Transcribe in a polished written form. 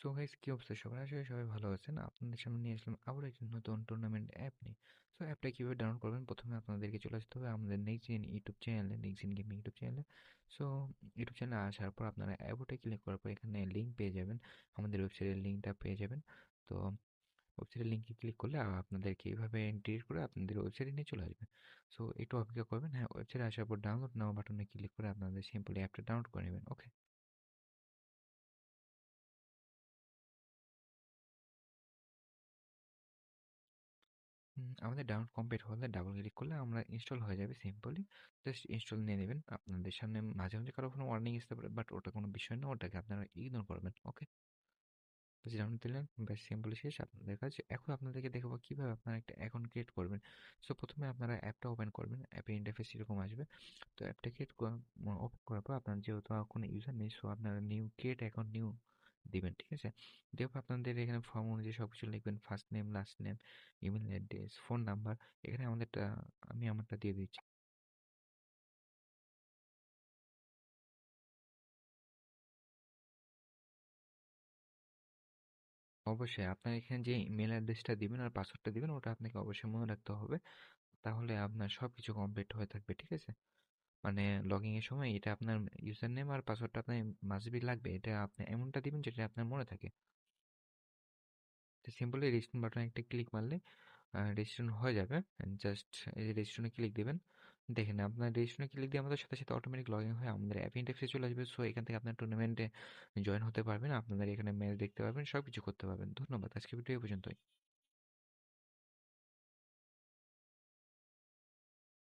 So guys, কি অবস্থা সবার? আশা করি সবাই ভালো আছেন। আপনাদের সামনে নিয়ে আসলাম আবার একটি নতুন টুর্নামেন্ট অ্যাপ নিয়ে। সো অ্যাপটা কীভাবে ডাউনলোড করবেন? প্রথমে আপনাদেরকে চলে আসতে হবে আমাদের নেক্সট ইউটিউব চ্যানেলে, নেক্সট গেমিং ইউটিউব চ্যানেলে। সো ইউটিউব চ্যানেলে আসার পর আপনারা অ্যাপোতে ক্লিক করার পর এখানে লিঙ্ক পেয়ে যাবেন, আমাদের ওয়েবসাইটের লিঙ্কটা পেয়ে যাবেন। তো ওয়েবসাইটের লিঙ্কে ক্লিক করলে আপনাদেরকে এইভাবে ডিলিট করে আপনাদের ওয়েবসাইটে নিয়ে চলে আসবে। সো একটু অপেক্ষা করবেন। হ্যাঁ, ওয়েবসাইটে আসার পর ডাউনলোড নাও বাটনে ক্লিক করে আপনাদের সিম্পলি অ্যাপটা ডাউনলোড করে নেবেন। ওকে। আমাদের ডাউনলোড কমপ্লিট হলে ডাবল ক্লিক করলে আমরা ইনস্টল হয়ে যাবে সিম্পলি। জাস্ট ইনস্টল নিয়ে নেবেন। আপনাদের সামনে মাঝে মাঝে কারো কোনো ওয়ার্নিং আসতে পারে, বাট ওটা কোনো বিষয় না, ওটাকে আপনারা ইগনোর করবেন। ওকে, তো ডাউনলোড দিলেন, ব্যাস সিম্পলি শেষ আপনাদের কাজ। এখন আপনাদেরকে দেখাবো কিভাবে আপনারা একটা অ্যাকাউন্ট ক্রিয়েট করবেন। সো প্রথমে আপনারা অ্যাপটা ওপেন করবেন, অ্যাপের ইন্টারফেস এরকম আসবে। তো অ্যাপটা ক্রিয়েট ওপেন করার পর আপনার যেহেতু কোনো ইউজার নেই, সো আপনারা নিউ ক্রিয়েট অ্যাকাউন্ট নিউ দিবেন, ঠিক আছে? দেওয়ার পর আপনাদের এখানে ফর্ম অনুযায়ী সব কিছু লিখবেন, first name, last name, email address, phone number. এখানে আমাদেরটা, আমি আমারটা দিয়ে দিচ্ছি। অবশ্যই আপনার এখানে যে ইমেল অ্যাড্রেসটা দিবেন আর পাসওয়ার্ডটা দিবেন, ওটা আপনাকে অবশ্যই মনে রাখতে হবে। তাহলে আপনার সব কিছু কমপ্লিট হয়ে থাকবে, ঠিক আছে? মানে লগইন এর সময় এটা আপনার ইউজার নেম আর পাসওয়ার্ডটা আপনার মাস্ট বি লাগবে। এটা আপনি এমনটা দিবেন যেটা আপনার মনে থাকে। তো সিম্পলি রেজিস্ট্রেশন বাটনে একটা ক্লিক মারলে রেজিস্ট্রেশন হয়ে যাবে। জাস্ট এই যে রেজিস্ট্রেশনে ক্লিক দিবেন। দেখেন আপনার রেজিস্ট্রেশনে ক্লিক দিয়ে আমাদের সাথে সাথে অটোমেটিক লগ ইন হয়ে আমাদের অ্যাপ ইন্টারফেসে চলে আসবে। সো এখান থেকে আপনার টুর্নামেন্টে জয়েন হতে পারবেন, আপনাদের এখানে ম্যাচ দেখতে পারবেন, সব কিছু করতে পারবেন। ধন্যবাদ, আজকে ভিডিও এই পর্যন্তই।